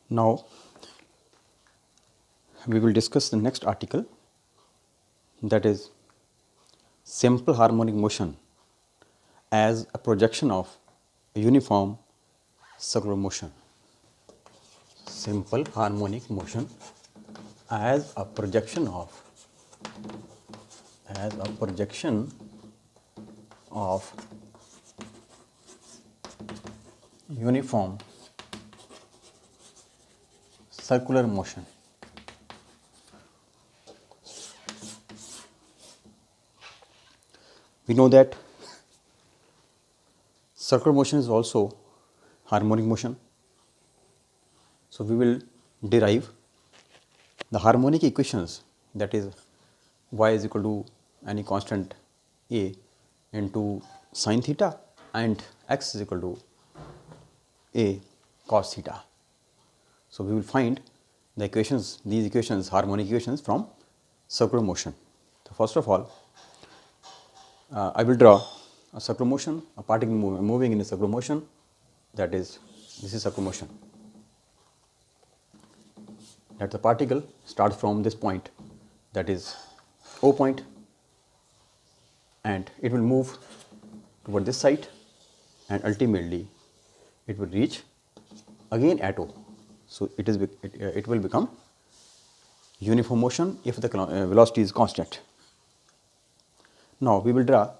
Now, we will discuss the next article, that is simple harmonic motion as a projection of a uniform circular motion. Simple harmonic motion as a projection of uniform circular motion. We know that circular motion is also harmonic motion. So, we will derive the harmonic equations, that is y is equal to any constant a into sin theta and x is equal to a cos theta. So, we will find the equations, these equations, harmonic equations from circular motion. So, first of all, I will draw a circular motion, a particle moving in a circular motion, that is, this is circular motion. That the particle starts from this point, that is O point, and it will move toward this side, and ultimately it will reach again at O. So, it will become uniform motion if the velocity is constant. Now, we will draw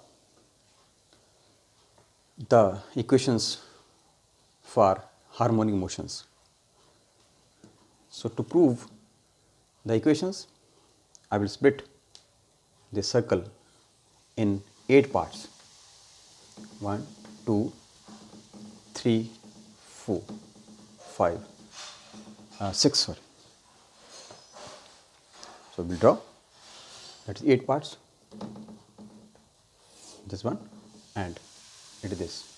the equations for harmonic motions. So, to prove the equations, I will split this circle in 8 parts, 1, 2, 3, 4, 5, 6 sorry. So, we will draw, that is 8 parts, this one, and it is this.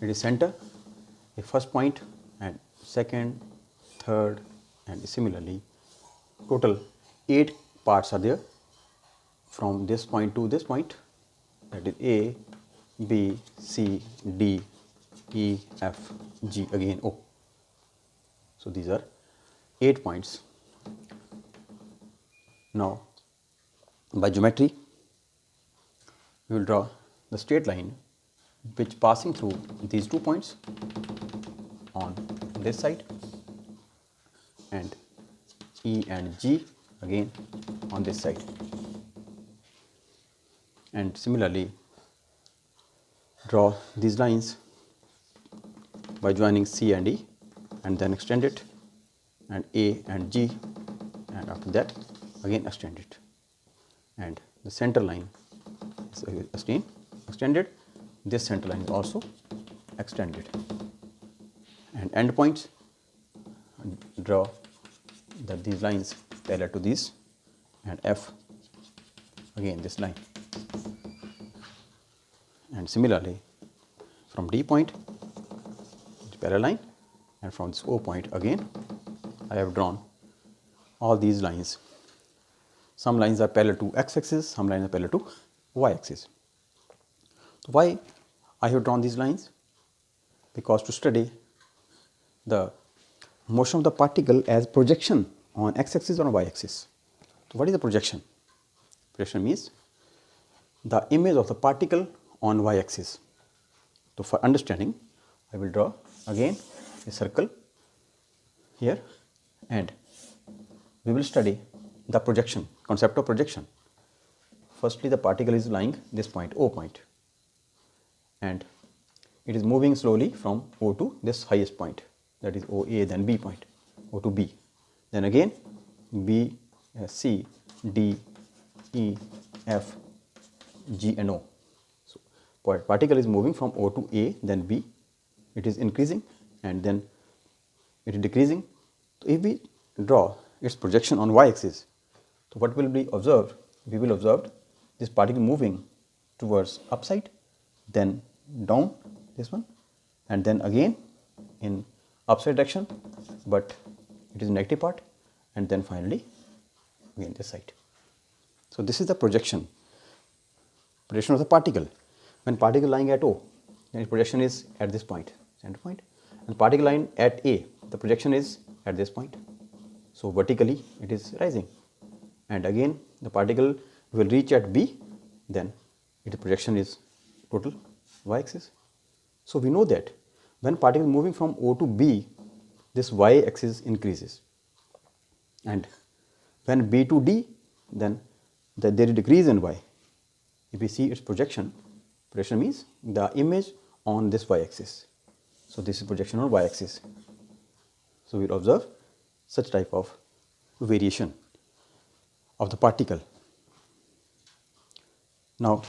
It is center, a first point, and second, third, and similarly total 8 parts are there from this point to this point, that is A, B, C, D, E, F, G, again O. So, these are 8 points. Now, by geometry, we will draw the straight line which passing through these 2 points on this side, and E and G again on this side, and similarly draw these lines by joining C and E and then extend it, and A and G, and after that again extend it, and the center line is extended, this center line is also extended, and end points, draw that these lines parallel to these, and F again this line, and similarly from D point parallel line, and from this O point again I have drawn all these lines. Some lines are parallel to x axis, some lines are parallel to y axis. So, why I have drawn these lines? Because to study the motion of the particle as projection on x axis or on y axis. So, what is the projection? Projection means the image of the particle on y axis. So, for understanding, I will draw again a circle here, and we will study the projection, concept of projection. Firstly, the particle is lying this point, O point, and it is moving slowly from O to this highest point, that is OA, then B point, O to B, then again B, C, D, E, F, G and O. So, particle is moving from O to A, then B, it is increasing and then it is decreasing. So, if we draw its projection on y axis, so what will be observed? We will observe this particle moving towards upside, then down this one, and then again in upside direction, but it is negative part, and then finally again this side. So, this is the projection of the particle. When particle lying at O, then its projection is at this point, center point, and particle lying at A, the projection is at this point. So vertically it is rising, and again the particle will reach at B, then its projection is total y-axis. So we know that when particle is moving from O to B, this y-axis increases, and when B to D, then there is decrease in y. If we see its projection means the image on this y-axis. So this is projection on y-axis. So we will observe such type of variation of the particle. Now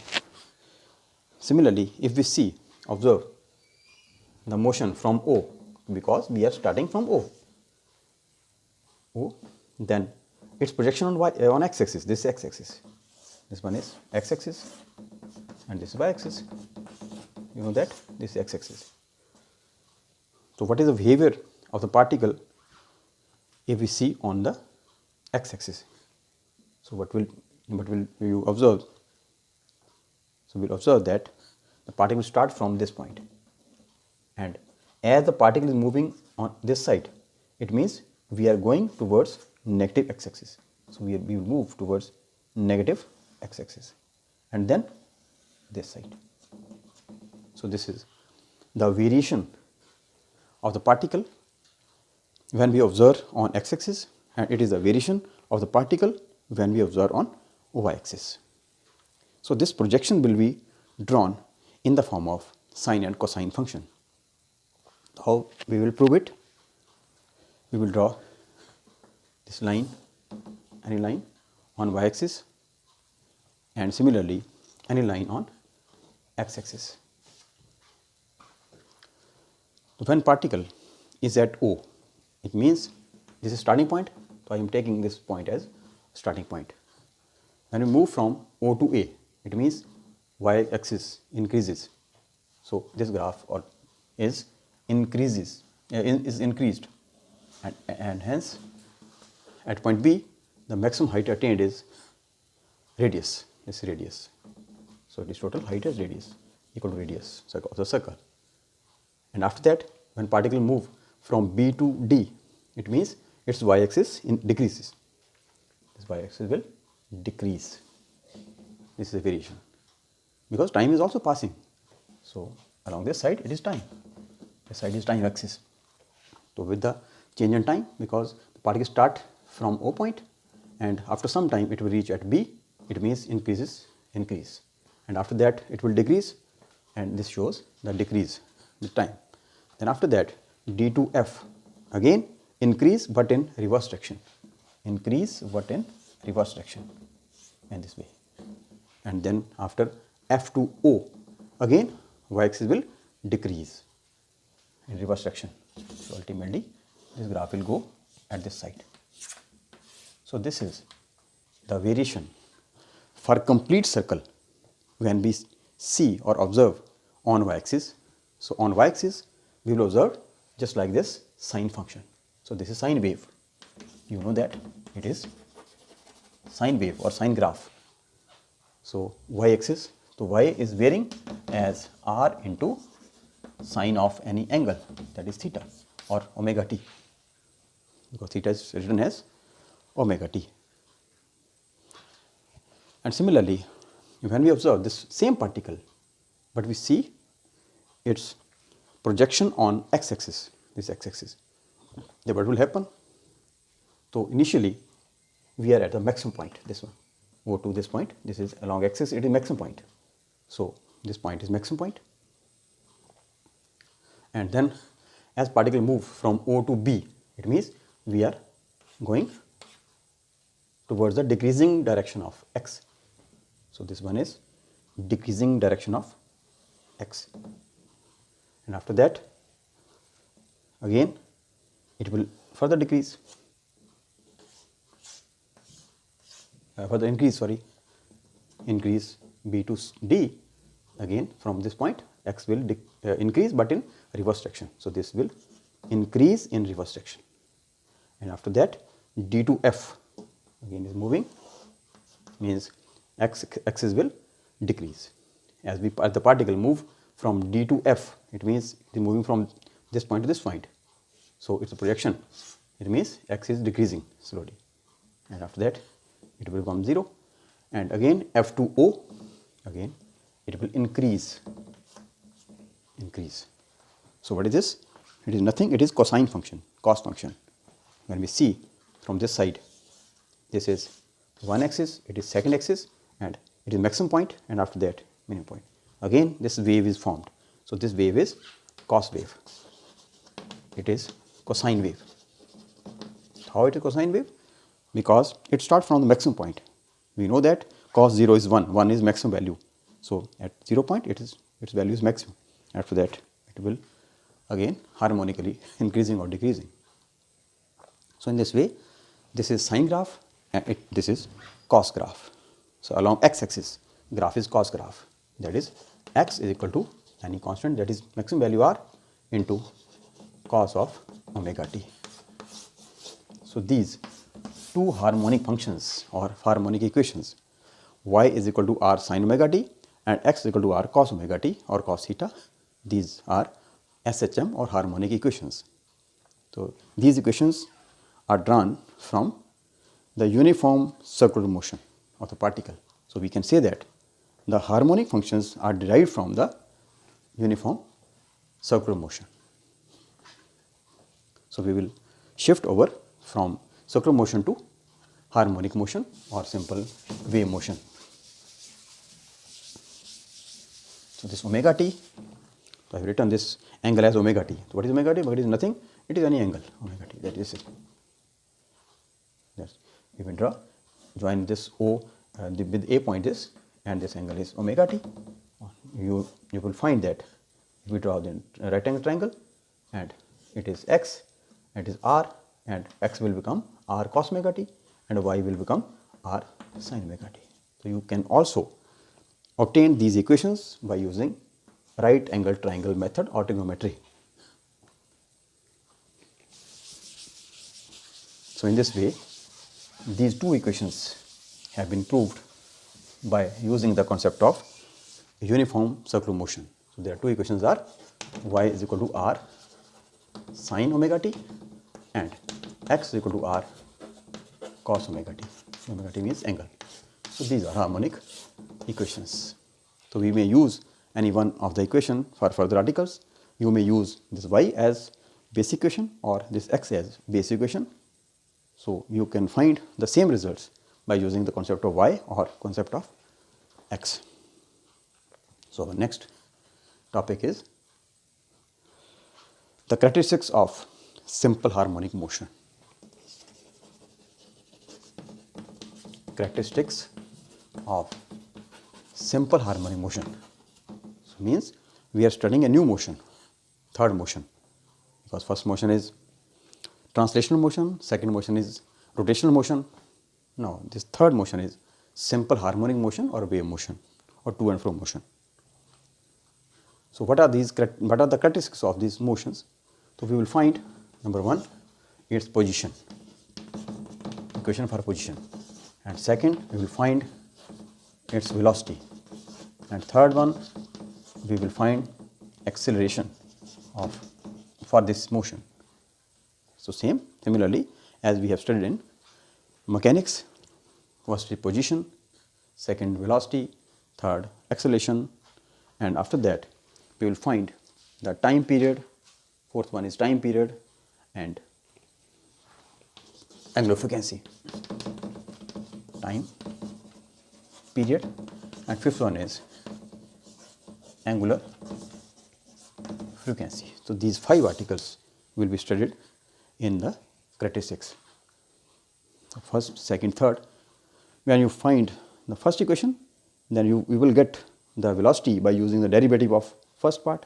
similarly, if we observe the motion from O, because we are starting from O, then its projection on x-axis, this is x-axis, this one is x-axis, and this is y-axis. You know that this is x-axis. So what is the behavior of the particle if we see on the x-axis? So what will you observe? So we will observe that the particle start from this point, and as the particle is moving on this side, it means we are going towards negative x-axis. So we will move towards negative x-axis, and then this side. So this is the variation of the particle when we observe on x-axis, and it is the variation of the particle when we observe on y-axis. So this projection will be drawn in the form of sine and cosine function. How we will prove it? We will draw this line, any line on y-axis, and similarly any line on x-axis. When particle is at O, it means this is starting point, so I am taking this point as starting point. When we move from O to A, it means y-axis increases. So this graph is increased, and hence at point B, the maximum height attained is radius. This is radius. So this total height is radius equal to radius of the circle. And after that, when particle move from B to D, it means its y-axis decreases. This y-axis will decrease. This is a variation, because time is also passing. So along this side it is time. This side is time axis. So with the change in time, because the particle start from O point, and after some time it will reach at B, it means increase, and after that it will decrease, and this shows the decrease with time. Then after that, D to F, again increase but in reverse direction, in this way. And then after F to O, again y-axis will decrease in reverse direction. So ultimately this graph will go at this side. So this is the variation for complete circle when we see or observe on y-axis. So on y-axis we will observe just like this sine function. So this is sine wave. You know that it is sine wave or sine graph. So y-axis, so y is varying as r into sine of any angle, that is theta or omega t, because theta is written as omega t. And similarly, when we observe this same particle, but we see its projection on x-axis, this x-axis, then what will happen? So initially we are at the maximum point, this one, O to this point, this is along axis, it is maximum point. So this point is maximum point, and then as particle move from O to B, it means we are going towards the decreasing direction of x. So this one is decreasing direction of x, and after that again it will further decrease, increase B to D. Again from this point x will increase but in reverse direction. So this will increase in reverse direction, and after that D to F again is moving, means axis will decrease. As the particle move from D to F, it means it is moving from this point to this point. So it's a projection. It means x is decreasing slowly, and after that it will become 0, and again f2o, again it will increase. So what is this? It is nothing, it is cosine function, cos function. When we see from this side, this is one axis, it is second axis, and it is maximum point, and after that minimum point. Again this wave is formed. So this wave is cos wave. It is cosine wave. How it is cosine wave? Because it starts from the maximum point. We know that cos 0 is 1, 1 is maximum value. So at 0 point its value is maximum. After that it will again harmonically increasing or decreasing. So in this way, this is sine graph and this is cos graph. So along x-axis, graph is cos graph. That is x is equal to any constant, that is maximum value r into cos of omega t. So these two harmonic functions or harmonic equations, y is equal to r sin omega t and x is equal to r cos omega t or cos theta, these are SHM or harmonic equations. So these equations are drawn from the uniform circular motion of the particle. So we can say that the harmonic functions are derived from the uniform circular motion. So we will shift over from circular motion to harmonic motion or simple wave motion. So this omega t, so I have written this angle as omega t. So what is omega t? Omega t is nothing, it is any angle, omega t, that is it. Yes, we will draw, join this O with A point is, and this angle is omega t. You will find that if we draw the right angle triangle, and it is x, it is r, and x will become r cos omega t, and y will become r sin omega t. So you can also obtain these equations by using right angle triangle method or trigonometry. So in this way, these two equations have been proved by using the concept of uniform circular motion. So there are two equations are y is equal to r sin omega t and x is equal to r cos omega t. Omega t means angle. So these are harmonic equations. So we may use any one of the equation for further articles. You may use this y as base equation or this x as base equation. So you can find the same results by using the concept of y or concept of x. So the next topic is the characteristics of simple harmonic motion. Characteristics of simple harmonic motion. So means we are studying a new motion, third motion, because first motion is translational motion, second motion is rotational motion. Now this third motion is simple harmonic motion or wave motion or to and fro motion. So what are the characteristics of these motions? So we will find number one, its position, equation for position, and second we will find its velocity, and third one we will find acceleration for this motion. So similarly as we have studied in mechanics, first is position, second velocity, third acceleration, and after that we will find the time period, fourth one is time period and angular frequency, time period, and fifth one is angular frequency. So these 5 articles will be studied in the characteristics. First, second, third. When you find the first equation, then you will get the velocity by using the derivative of first part,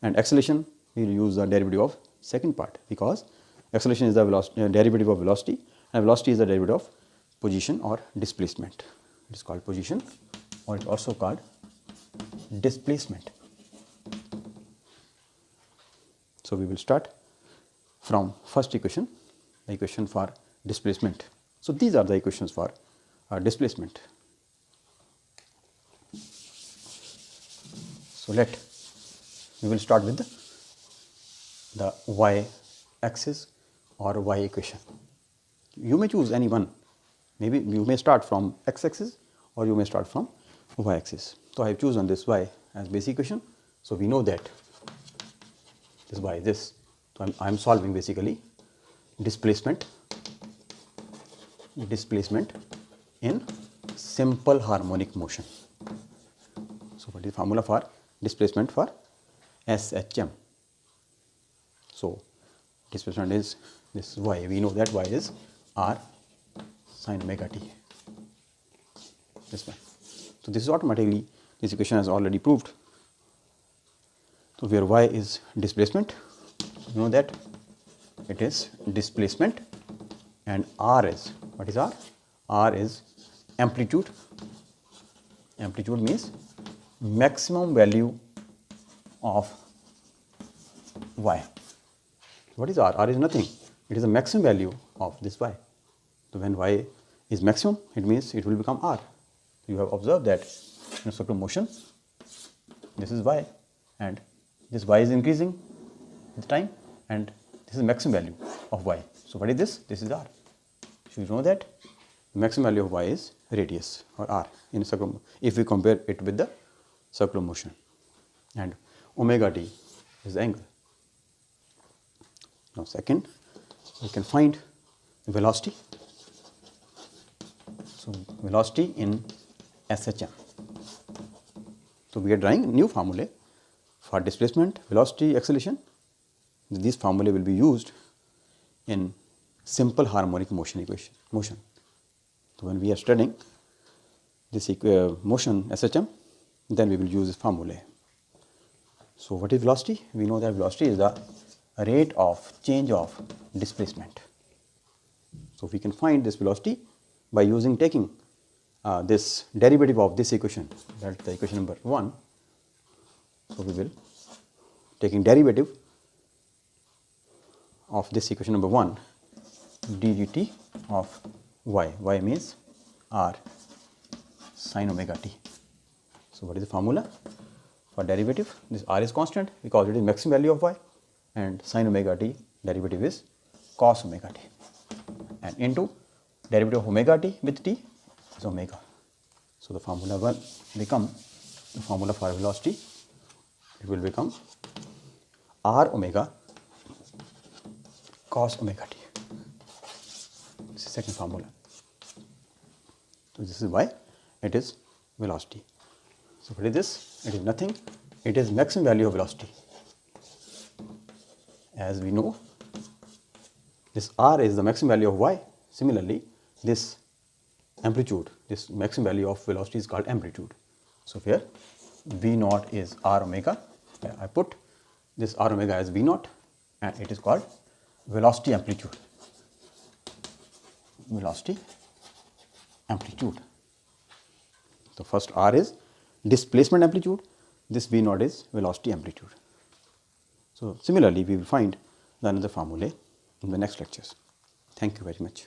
and acceleration we will use the derivative of second part, because acceleration is the derivative of velocity and velocity is the derivative of position or displacement. It is called position or it is also called displacement. So we will start from first equation, the equation for displacement. So these are the equations for displacement. So we will start with the y axis or y equation. You may choose any one. Maybe you may start from x axis or you may start from y axis. So I have chosen this y as basic equation. So we know that this y is this. So I am solving basically displacement in simple harmonic motion. So what is the formula for displacement for SHM? So displacement is this y. We know that y is r sin omega t. This one. So this is automatically, this equation has already proved. So where y is displacement, you know that it is displacement, and r is, what is r? R is amplitude. Amplitude means maximum value of y. What is r? R is nothing. It is the maximum value of this y. So when y is maximum, it means it will become r. You have observed that in circular motion, this is y, and this y is increasing with time, and this is maximum value of y. So what is this? This is r. So you know that the maximum value of y is radius or r in circular, if we compare it with the circular motion, and omega t is the angle. Now second, we can find velocity. So velocity in SHM. So we are drawing new formulae for displacement, velocity, acceleration. These formulae will be used in simple harmonic motion equation. So when we are studying this motion SHM, then we will use this formulae. So what is velocity? We know that velocity is the rate of change of displacement. So we can find this velocity by taking this derivative of this equation, that is the equation number 1. So we will taking derivative of this equation number 1, ddt of y. Y means r sin omega t. So what is the formula for derivative? This r is constant because it is maximum value of y, and sin omega t derivative is cos omega t, and into derivative of omega t with t is omega. So the formula will become, the formula for velocity, it will become r omega cos omega t. This is second formula. So this is why it is velocity. So what is this? It is nothing. It is maximum value of velocity. As we know, this r is the maximum value of y. Similarly, this amplitude, this maximum value of velocity is called amplitude. So here v naught is r omega. I put this r omega as v naught, and it is called velocity amplitude. Velocity amplitude. So first r is displacement amplitude, this v naught is velocity amplitude. So similarly, we will find the another formulae in the next lectures. Thank you very much.